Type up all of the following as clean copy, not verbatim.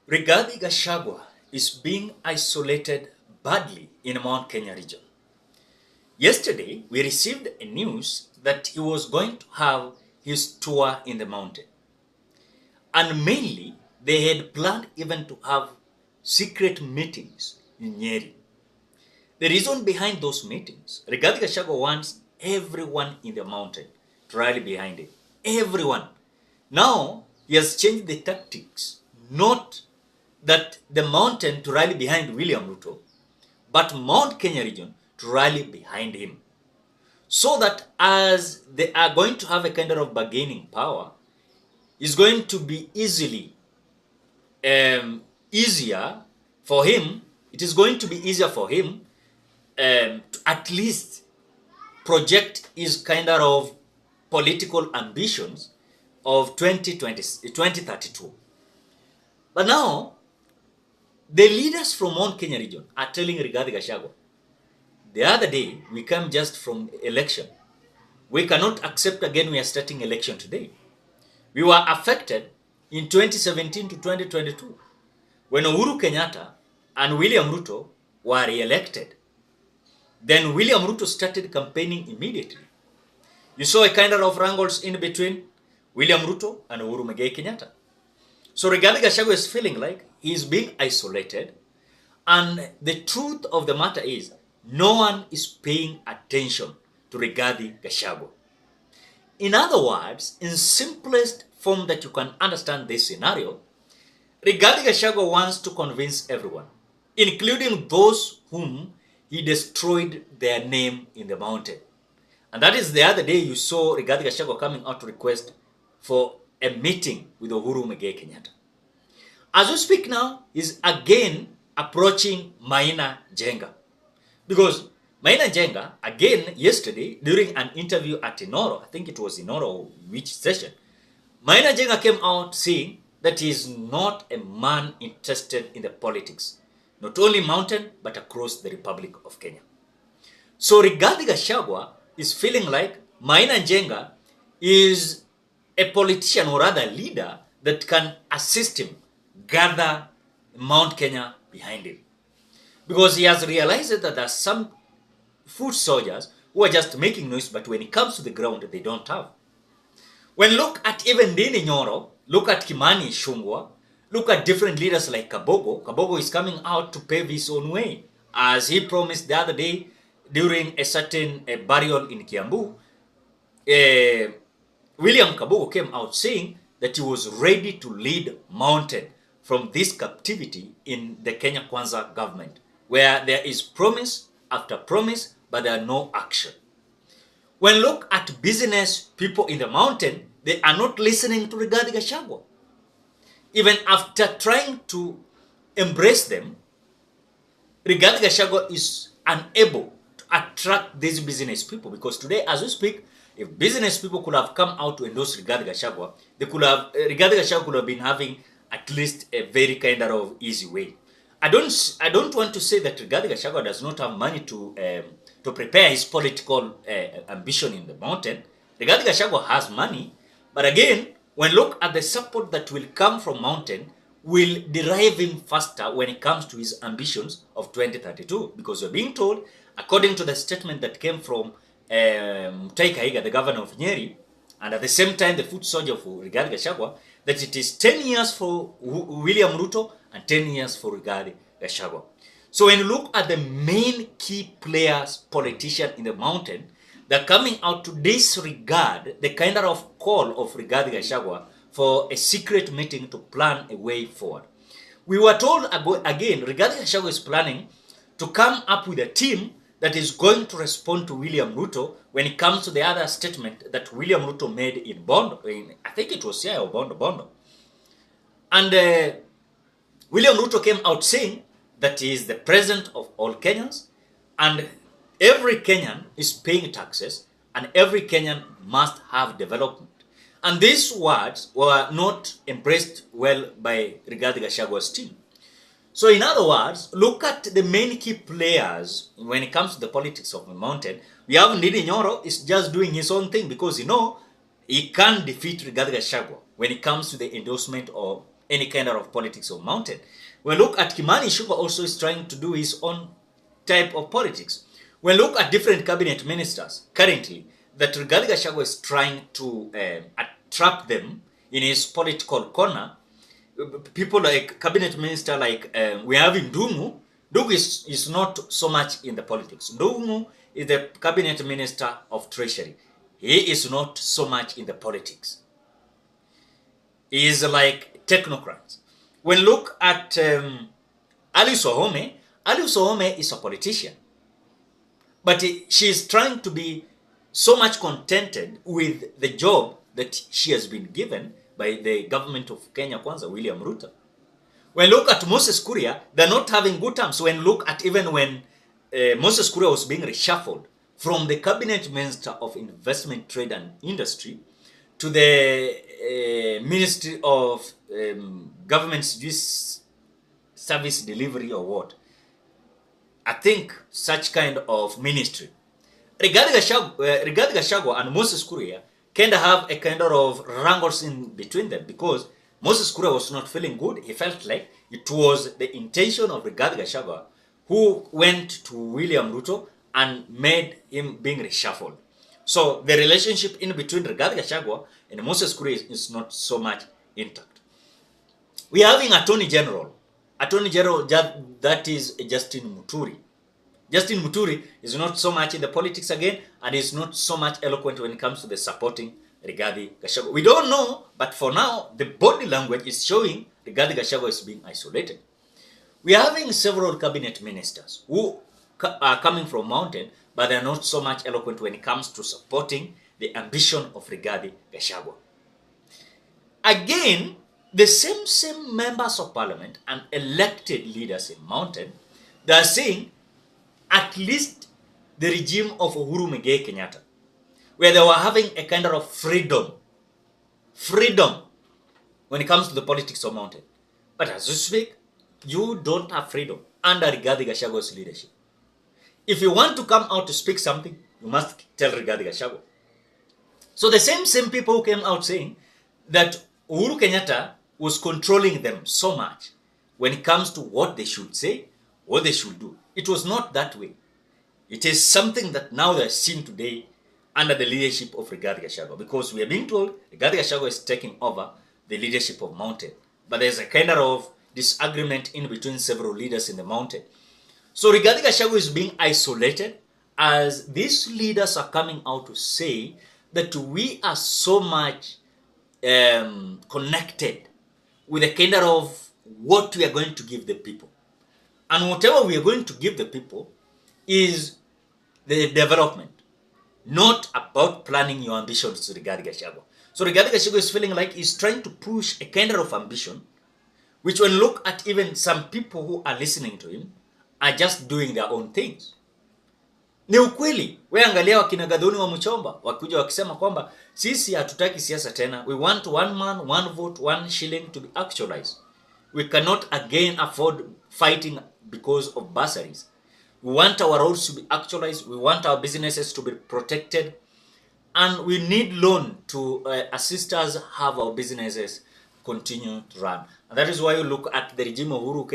Rigathi Gachagua is being isolated badly in Mount Kenya region. Yesterday, we received a news that he was going to have his tour in the mountain. And mainly, they had planned even to have secret meetings in Nyeri. The reason behind those meetings, Rigathi Gachagua wants everyone in the mountain to rally behind him. Everyone. Now, he has changed the tactics. Not that the mountain to rally behind William Ruto, but Mount Kenya region to rally behind him. So that as they are going to have a kind of bargaining power, it's going to be easier for him. It is going to be easier for him to at least project his kind of political ambitions of 2032. But now, the leaders from Mount Kenya region are telling Rigathi Gachagua, the other day, we came just from election. We cannot accept again we are starting election today. We were affected in 2017 to 2022 when Uhuru Kenyatta and William Ruto were re-elected. Then William Ruto started campaigning immediately. You saw a kind of wrangles in between William Ruto and Uhuru Kenyatta. So Rigathi Gachagua is feeling like he is being isolated, and the truth of the matter is no one is paying attention to Rigathi Gachagua. In other words, in simplest form that you can understand this scenario, Rigathi Gachagua wants to convince everyone, including those whom he destroyed their name in the mountain. And that is the other day you saw Rigathi Gachagua coming out to request for a meeting with Uhuru Kenyatta. As we speak now, he's again approaching Maina Njenga. Because Maina Njenga, again yesterday, during an interview at Inoro, I think it was Inoro or which session, Maina Njenga came out saying that he is not a man interested in the politics, not only mountain, but across the Republic of Kenya. So Rigathi Gachagua is feeling like Maina Njenga is a politician or rather leader that can assist him gather Mount Kenya behind him. Because he has realized that there are some foot soldiers who are just making noise, but when it comes to the ground, they don't have. When look at even Dini Nyoro, look at Kimani Ichung'wah, look at different leaders like Kabogo. Kabogo is coming out to pave his own way, as he promised the other day during a certain burial in Kiambu. William Kabogo came out saying that he was ready to lead mountain from this captivity in the Kenya Kwanza government, where there is promise after promise, but there are no action. When look at business people in the mountain, they are not listening to Rigathi Gachagua. Even after trying to embrace them, Rigathi Gachagua is unable to attract these business people, because today, as we speak, if business people could have come out to endorse Rigathi Gachagua, Rigathi Gachagua could have been having at least a very kind of easy way. I don't want to say that Rigathi Gachagua does not have money to prepare his political ambition in the mountain. Rigathi Gachagua has money, but again, when look at the support that will come from mountain, will derive him faster when it comes to his ambitions of 2032. Because we're being told, according to the statement that came from Taika, the governor of Nyeri, and at the same time the foot soldier for Rigathi Gachagua, that it is 10 years for William Ruto and 10 years for Rigathi Gachagua. So when you look at the main key players, politicians in the mountain, they're coming out to disregard the kind of call of Rigathi Gachagua for a secret meeting to plan a way forward. We were told again, Rigathi Gachagua is planning to come up with a team that is going to respond to William Ruto when it comes to the other statement that William Ruto made in Bondo, I think it was here or Bondo. And William Ruto came out saying that he is the president of all Kenyans, and every Kenyan is paying taxes, and every Kenyan must have development. And these words were not embraced well by Rigathi Gachagua's team. So in other words, look at the main key players when it comes to the politics of the mountain. We have Ndindi Nyoro is just doing his own thing because, he can't defeat Rigathi Gachagua when it comes to the endorsement of any kind of politics of mountain. When look at Kimani Ichung'wah also is trying to do his own type of politics. When look at different cabinet ministers currently, that Rigathi Gachagua is trying to trap them in his political corner. People like cabinet minister like we have in Ndung'u. Ndung'u is not so much in the politics. Ndung'u is the cabinet minister of treasury. He is not so much in the politics. He is like technocrats. When look at Alice Wahome is a politician. But she is trying to be so much contented with the job that she has been given by the government of Kenya Kwanza, William Ruto. When look at Moses Kuria, they're not having good terms. When look at even when Moses Kuria was being reshuffled from the cabinet minister of investment, trade and industry to the Ministry of Government Service Delivery or what? I think such kind of ministry. Rigathi Gachagua and Moses Kuria kind of have a kind of wrangles in between them, because Moses Kuria was not feeling good. He felt like it was the intention of Rigathi Gachagua who went to William Ruto and made him being reshuffled. So the relationship in between Rigathi Gachagua and Moses Kuria is not so much intact. We are having Attorney General that is Justin Muturi. Justin Muturi is not so much in the politics again, and is not so much eloquent when it comes to the supporting Rigathi Gachagua. We don't know, but for now, the body language is showing Rigathi Gachagua is being isolated. We are having several cabinet ministers who are coming from mountain, but they are not so much eloquent when it comes to supporting the ambition of Rigathi Gachagua. Again, the same members of parliament and elected leaders in mountain, they are saying at least the regime of Uhuru Muigai Kenyatta, where they were having a kind of freedom when it comes to the politics of mountain. But as you speak, you don't have freedom under Rigathi Gachagua's leadership. If you want to come out to speak something, you must tell Rigathi Gachagua. So the same people who came out saying that Uhuru Kenyatta was controlling them so much when it comes to what they should say, what they should do. It was not that way. It is something that now they are seeing today under the leadership of Rigathi Gachagua, because we are being told Rigathi Gachagua is taking over the leadership of mountain. But there's a kind of disagreement in between several leaders in the mountain. So Rigathi Gachagua is being isolated as these leaders are coming out to say that we are so much connected with a kind of what we are going to give the people. And whatever we are going to give the people is the development, not about planning your ambitions to Rigathi Gachagua. So Rigathi Gachagua is feeling like he's trying to push a kind of ambition, which when look at even some people who are listening to him are just doing their own things. Ni ukweli, we angalia wakina Gathoni wa Muchomba wakuja wakisema kwamba sisi hatutaki siasa tena. We want one man, one vote, one shilling to be actualized. We cannot again afford fighting because of bursaries. We want our roads to be actualized. We want our businesses to be protected. And we need loan to assist us have our businesses continue to run. And that is why you look at the regime of Uhuru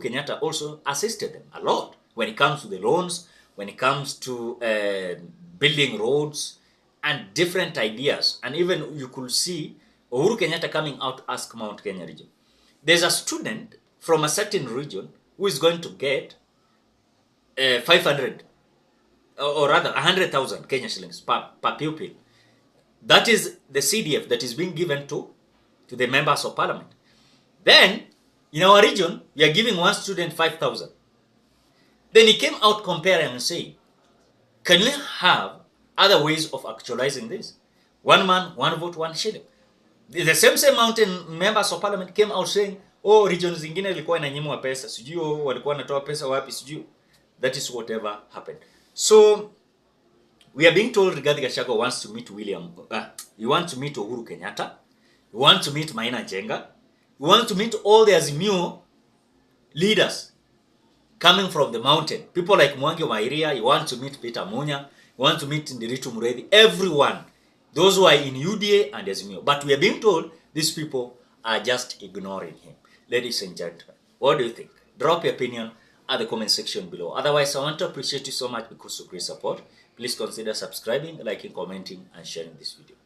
Kenyatta also assisted them a lot when it comes to the loans, when it comes to building roads and different ideas. And even you could see Uhuru Kenyatta coming out to ask Mount Kenya region. There's a student from a certain region who is going to get 500 or rather 100,000 Kenya shillings per pupil. That is the CDF that is being given to the members of parliament. Then, in our region, we are giving one student 5,000. Then he came out comparing and saying, can we have other ways of actualizing this? One man, one vote, one shilling. The same mountain members of parliament came out saying, oh, regions zingine ilikuwa inanyimwa pesa, sijui walikuwa wanatoa pesa wapi, sijui. That is whatever happened. So, we are being told Rigathi Gachagua wants to meet you want to meet Uhuru Kenyatta, you want to meet Maina Njenga, you want to meet all the Azimio leaders coming from the mountain. People like Mwangi Mairia, you want to meet Peter Munya, you want to meet Ndiritu Muredi, everyone. Those who are in UDA and Azimio. But we are being told these people are just ignoring him. Ladies and gentlemen, what do you think? Drop your opinion at the comment section below. Otherwise, I want to appreciate you so much because of great support. Please consider subscribing, liking, commenting, and sharing this video.